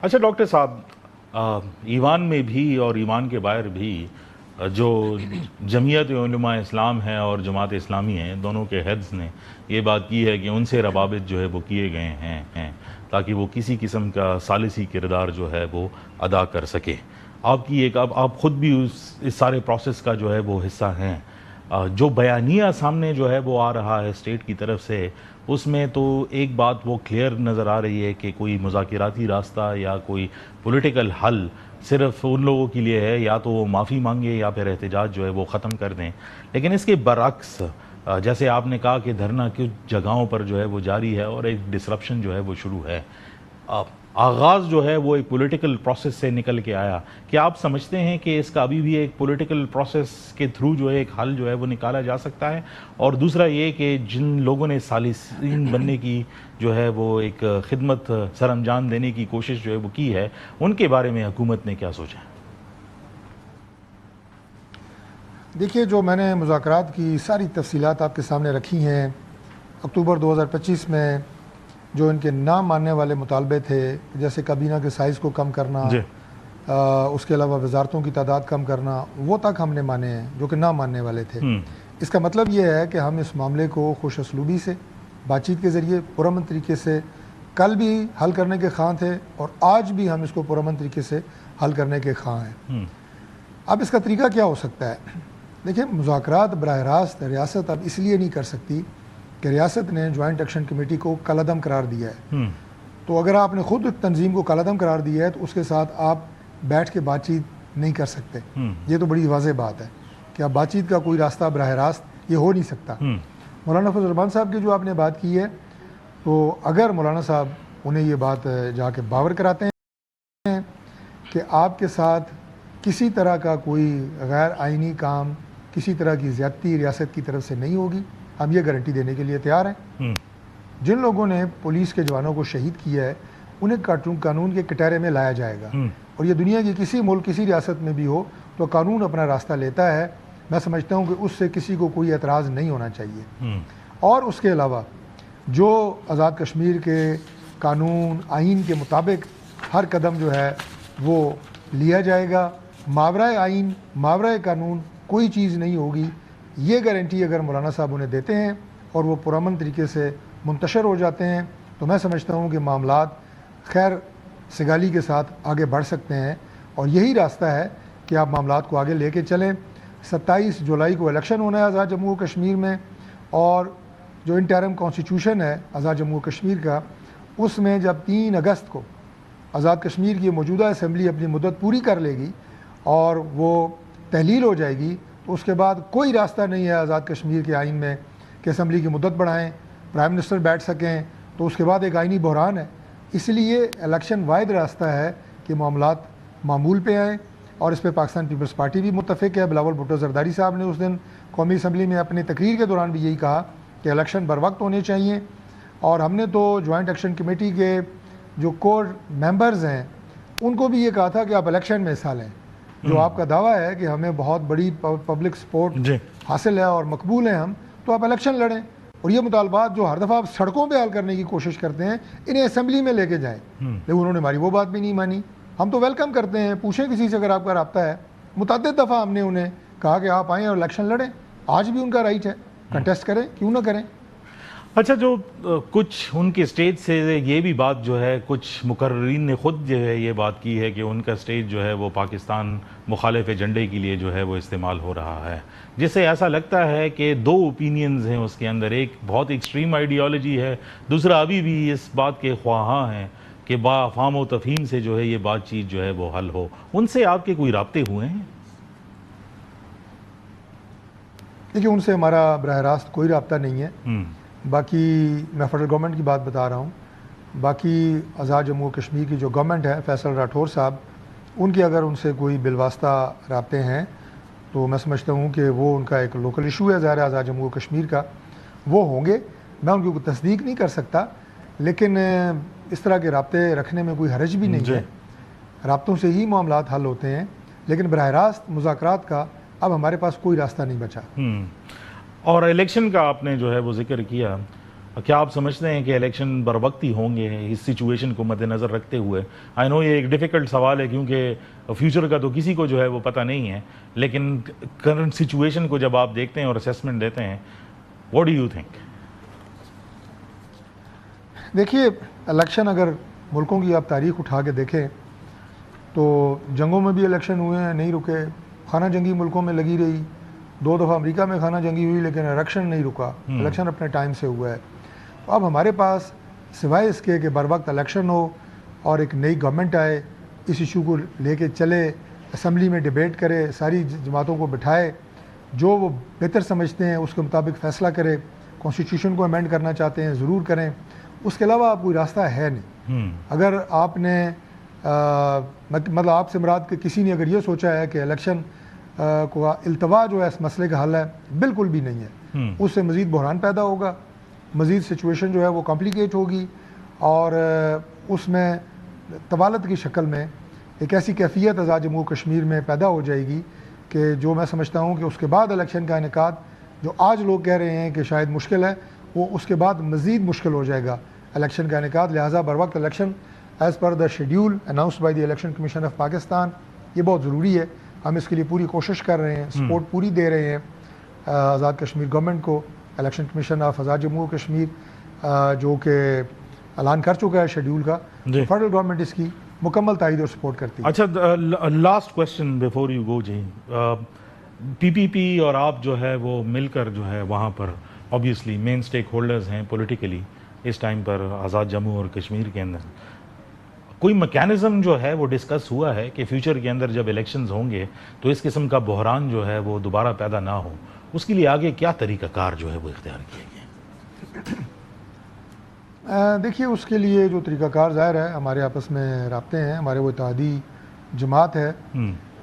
अच्छा डॉक्टर साहब, ईवान में भी और ईवान के बाहर भी जो जमीयत उलमा इस्लाम है और जमात इस्लामी है, दोनों के हेड्स ने ये बात की है कि उनसे रवाबित जो है वो किए गए हैं ताकि वो किसी किस्म का सालिसी किरदार जो है वो अदा कर सके। आपकी एक आप ख़ुद भी इस सारे प्रोसेस का जो है वो हिस्सा हैं। जो बयानिया सामने जो है वो आ रहा है स्टेट की तरफ से, उसमें तो एक बात वो क्लियर नज़र आ रही है कि कोई मुज़ाकिराती रास्ता या कोई पॉलिटिकल हल सिर्फ उन लोगों के लिए है, या तो वो माफ़ी मांगे या फिर एहतजाज जो है वो ख़त्म कर दें। लेकिन इसके बरक्स जैसे आपने कहा कि धरना कुछ जगहों पर जो है वो जारी है और एक डिसरप्शन जो है वो शुरू है। आगाज़ जो है वो एक पॉलिटिकल प्रोसेस से निकल के आया। क्या आप समझते हैं कि इसका अभी भी एक पॉलिटिकल प्रोसेस के थ्रू जो है एक हल जो है वो निकाला जा सकता है? और दूसरा ये कि जिन लोगों ने सालिसीन बनने की जो है वो एक खिदमत सरअंजाम देने की कोशिश जो है वो की है, उनके बारे में हुकूमत ने क्या सोचा? देखिए, जो मैंने मुज़ाकरात की सारी तफसीलात आपके सामने रखी हैं, अक्टूबर 2025 में जो इनके ना मानने वाले मुतालबे थे, जैसे काबीना के साइज़ को कम करना, उसके अलावा वजारतों की तादाद कम करना, वो तक हमने माने हैं जो कि ना मानने वाले थे। इसका मतलब ये है कि हम इस मामले को खुश असलूबी से, बातचीत के ज़रिए, पुरअमन तरीके से कल भी हल करने के ख़्वाह थे और आज भी हम इसको पुरअमन तरीके से हल करने के ख़्वाह हैं। अब इसका तरीका क्या हो सकता है? देखिए, मुज़ाकरात बराह रास्त रियासत अब इसलिए नहीं कर सकती कि रियासत ने जॉइंट एक्शन कमेटी को कलअदम करार दिया है। तो अगर आपने खुद तंजीम को कलअदम करार दिया है तो उसके साथ आप बैठ के बातचीत नहीं कर सकते। ये तो बड़ी वाज़ेह बात है कि अब बातचीत का कोई रास्ता बराह रास्त ये हो नहीं सकता। मौलाना फजल रहमान साहब की जो आपने बात की है, तो अगर मौलाना साहब उन्हें ये बात जाके बावर कराते हैं कि आपके साथ किसी तरह का कोई गैर आइनी काम, किसी तरह की ज़्यादती रियासत की तरफ से नहीं होगी, हम ये गारंटी देने के लिए तैयार हैं। जिन लोगों ने पुलिस के जवानों को शहीद किया है उन्हें कानून के कटहरे में लाया जाएगा। और ये दुनिया की किसी मुल्क, किसी रियासत में भी हो तो कानून अपना रास्ता लेता है। मैं समझता हूँ कि उससे किसी को कोई एतराज़ नहीं होना चाहिए। और उसके अलावा जो आज़ाद कश्मीर के कानून आइन के मुताबिक हर कदम जो है वो लिया जाएगा। मावराए आइन, मावराए कानून कोई चीज़ नहीं होगी। ये गारंटी अगर मौलाना साहब उन्हें देते हैं और वो पुरअमन तरीके से मुंतशर हो जाते हैं तो मैं समझता हूँ कि मामलात खैर सगाली के साथ आगे बढ़ सकते हैं। और यही रास्ता है कि आप मामलात को आगे लेके चलें। 27 जुलाई को इलेक्शन होना है आज़ाद जम्मू कश्मीर में, और जो इंटरिम कॉन्स्टिट्यूशन है आज़ाद जम्मू कश्मीर का, उसमें जब 3 अगस्त को आज़ाद कश्मीर की मौजूदा असम्बली अपनी मुद्दत पूरी कर लेगी और वो तहलील हो जाएगी, तो उसके बाद कोई रास्ता नहीं है आज़ाद कश्मीर के आइन में कि असम्बली की मुद्दत बढ़ाएं, प्राइम मिनिस्टर बैठ सकें। तो उसके बाद एक आइनी बहरान है। इसलिए इलेक्शन वाहिद रास्ता है कि मामलात मामूल पे आएँ, और इस पर पाकिस्तान पीपल्स पार्टी भी मुत्तफ़िक है। बिलावल भुट्टो ज़रदारी साहब ने उस दिन कौमी असम्बली में अपनी तकरीर के दौरान भी यही कहा कि इलेक्शन बर वक्त होने चाहिए। और हमने तो जॉइंट एक्शन कमेटी के जो कोर मेंबर्स हैं उनको भी ये कहा था कि आप इलेक्शन में हिस्सा लें। जो आपका दावा है कि हमें बहुत बड़ी पब्लिक सपोर्ट हासिल है और मकबूल हैं हम, तो आप इलेक्शन लड़ें। और ये मुतालबात जो हर दफ़ा आप सड़कों पे हल करने की कोशिश करते हैं, इन्हें असेंबली में लेके जाएं। लेकिन उन्होंने हमारी वो बात भी नहीं मानी। हम तो वेलकम करते हैं, पूछें किसी से अगर आपका राब्ता है। मुतअद्दिद दफ़ा हमने उन्हें कहा कि आप आएँ और इलेक्शन लड़ें। आज भी उनका राइट है, कंटेस्ट करें, क्यों ना करें। अच्छा, जो कुछ उनके स्टेज से ये भी बात जो है, कुछ मुकर्रीन ने ख़ुद जो है ये बात की है कि उनका स्टेज जो है वो पाकिस्तान मुखालिफ एजेंडे के लिए जो है वो इस्तेमाल हो रहा है, जिससे ऐसा लगता है कि 2 ओपिनियंस हैं उसके अंदर। एक बहुत एक्सट्रीम आइडियोलॉजी है, दूसरा अभी भी इस बात के ख्वाहां हैं कि बाफ़ाम व तफ़हीम से जो है ये बातचीत जो है वो हल हो। उनसे आपके कोई राब्ते हुए हैं? देखिए, उनसे हमारा बराह रास्त कोई राब्ता नहीं है। बाकी मैं फेडरल गवर्नमेंट की बात बता रहा हूँ। बाकी आज़ाद जम्मू कश्मीर की जो गवर्नमेंट है, फैसल राठौर साहब, उनके अगर उनसे कोई बिलवास्ता राब्ते हैं तो मैं समझता हूँ कि वो उनका एक लोकल इशू है ज़ाहिर आज़ाद जम्मू कश्मीर का, वो होंगे। मैं उनकी कोई तस्दीक नहीं कर सकता, लेकिन इस तरह के राब्ते रखने में कोई हरज भी नहीं है। राब्तों से ही मामलात हल होते हैं, लेकिन बराह रास्त मुज़ाकरात का अब हमारे पास कोई रास्ता नहीं बचा। और इलेक्शन का आपने जो है वो जिक्र किया, کیا آپ سمجھتے ہیں کہ الیکشن بر وقت ہی ہوں گے اس سچویشن کو مد نظر رکھتے ہوئے؟ آئی نو یہ ایک ڈیفیکلٹ سوال ہے کیونکہ فیوچر کا تو کسی کو جو ہے وہ پتہ نہیں ہے، لیکن کرنٹ سچویشن کو جب آپ دیکھتے ہیں اور اسیسمنٹ دیتے ہیں، واٹ ڈو یو تھنک؟ دیکھیے الیکشن اگر ملکوں کی آپ تاریخ اٹھا کے دیکھیں تو جنگوں میں بھی الیکشن ہوئے ہیں، نہیں رکے، خانہ جنگی ملکوں میں لگی رہی، 2 دفعہ امریکہ میں خانہ جنگی ہوئی لیکن الیکشن نہیں رکا، الیکشن اپنے ٹائم سے ہوا ہے۔ تو اب ہمارے پاس سوائے اس کے کہ بر وقت الیکشن ہو اور ایک نئی گورنمنٹ آئے، اس ایشو کو لے کے چلے، اسمبلی میں ڈیبیٹ کرے، ساری جماعتوں کو بٹھائے، جو وہ بہتر سمجھتے ہیں اس کے مطابق فیصلہ کرے، کانسٹیٹیوشن کو امینڈ کرنا چاہتے ہیں ضرور کریں، اس کے علاوہ کوئی راستہ ہے نہیں۔ اگر آپ نے مطلب آپ سے مراد کہ کسی نے اگر یہ سوچا ہے کہ الیکشن کو التوا جو ہے اس مسئلے کا حل ہے، بالکل بھی نہیں ہے۔ اس سے مزید بحران پیدا ہوگا، مزید سچویشن جو ہے وہ کمپلیکیٹ ہوگی، اور اس میں طوالت کی شکل میں ایک ایسی کیفیت آزاد جموں کشمیر میں پیدا ہو جائے گی کہ جو میں سمجھتا ہوں کہ اس کے بعد الیکشن کا انعقاد جو آج لوگ کہہ رہے ہیں کہ شاید مشکل ہے، وہ اس کے بعد مزید مشکل ہو جائے گا الیکشن کا انعقاد۔ لہٰذا بر وقت election as per the schedule announced by the election commission of Pakistan, یہ بہت ضروری ہے۔ ہم اس کے لیے پوری کوشش کر رہے ہیں، سپورٹ پوری دے رہے ہیں آزاد کشمیر گورنمنٹ کو۔ الیکشن کمیشن آف آزاد جموں کشمیر جو کہ اعلان کر چکا ہے شیڈیول کا، فیڈرل گورنمنٹ اس کی مکمل تائید اور سپورٹ کرتی ہے۔ اچھا، last question before you go جی، پی پی پی اور آپ جو ہے وہ مل کر جو ہے وہاں پر آبویسلی مین سٹیک ہولڈرز ہیں پولیٹیکلی اس ٹائم پر آزاد جموں اور کشمیر کے اندر، کوئی میکینزم جو ہے وہ ڈسکس ہوا ہے کہ فیوچر کے اندر جب الیکشنز ہوں گے تو اس قسم کا بحران جو ہے وہ دوبارہ پیدا نہ ہو، اس کے لیے آگے کیا طریقہ کار جو ہے وہ اختیار کیا گیا؟ دیکھیے اس کے لیے جو طریقہ کار ظاہر ہے، ہمارے آپس میں رابطے ہیں، ہمارے وہ اتحادی جماعت ہے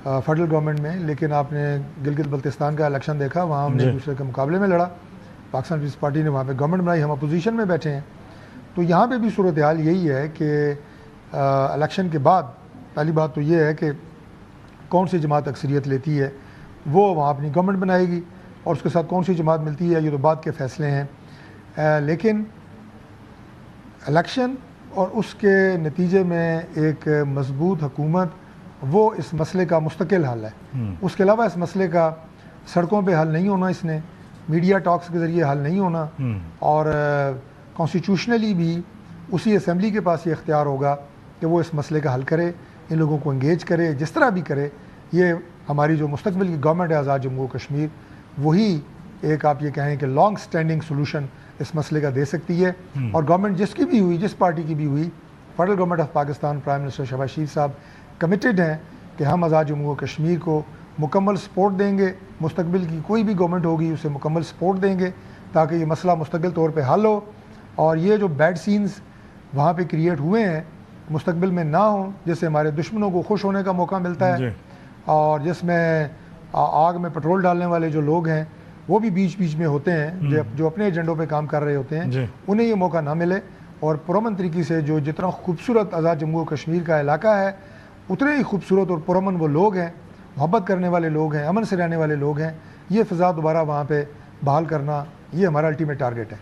فیڈرل گورنمنٹ میں، لیکن آپ نے گلگت بلتستان کا الیکشن دیکھا، وہاں ہم نے ایک دوسرے کے مقابلے میں لڑا، پاکستان پیپلز پارٹی نے وہاں پہ گورنمنٹ بنائی، ہم اپوزیشن میں بیٹھے ہیں۔ تو یہاں پہ بھی صورتحال یہی ہے کہ الیکشن کے بعد پہلی بات تو یہ ہے کہ کون سی جماعت اکثریت لیتی ہے، وہ وہاں اپنی گورنمنٹ بنائے گی، اور اس کے ساتھ کون سی جماعت ملتی ہے یہ تو بعد کے فیصلے ہیں۔ لیکن الیکشن اور اس کے نتیجے میں ایک مضبوط حکومت، وہ اس مسئلے کا مستقل حل ہے۔ اس کے علاوہ اس مسئلے کا سڑکوں پہ حل نہیں ہونا، اس نے میڈیا ٹاکس کے ذریعے حل نہیں ہونا، اور کانسٹیٹیوشنلی بھی اسی اسمبلی کے پاس یہ اختیار ہوگا کہ وہ اس مسئلے کا حل کرے، ان لوگوں کو انگیج کرے، جس طرح بھی کرے۔ یہ ہماری جو مستقبل کی گورنمنٹ ہے آزاد جموں کشمیر، وہی ایک آپ یہ کہیں کہ لانگ سٹینڈنگ سولوشن اس مسئلے کا دے سکتی ہے۔ اور گورنمنٹ جس کی بھی ہوئی، جس پارٹی کی بھی ہوئی، federal government of Pakistan, prime minister Shehbaz Sharif صاحب کمیٹڈ ہیں کہ ہم آزاد جموں کشمیر کو مکمل سپورٹ دیں گے، مستقبل کی کوئی بھی گورنمنٹ ہوگی اسے مکمل سپورٹ دیں گے تاکہ یہ مسئلہ مستقل طور پہ حل ہو، اور یہ جو بیڈ سینز وہاں پہ کریٹ ہوئے ہیں مستقبل میں نہ ہوں، جس سے ہمارے دشمنوں کو خوش ہونے کا موقع ملتا ہے، اور جس میں آگ میں پٹرول ڈالنے والے جو لوگ ہیں وہ بھی بیچ بیچ میں ہوتے ہیں جو اپنے ایجنڈوں پہ کام کر رہے ہوتے ہیں، انہیں یہ موقع نہ ملے، اور پرامن طریقے سے جو جتنا خوبصورت آزاد جموں کشمیر کا علاقہ ہے اتنے ہی خوبصورت اور پرامن وہ لوگ ہیں، محبت کرنے والے لوگ ہیں، امن سے رہنے والے لوگ ہیں، یہ فضا دوبارہ وہاں پہ بحال کرنا، یہ ہمارا الٹیمیٹ ٹارگیٹ ہے۔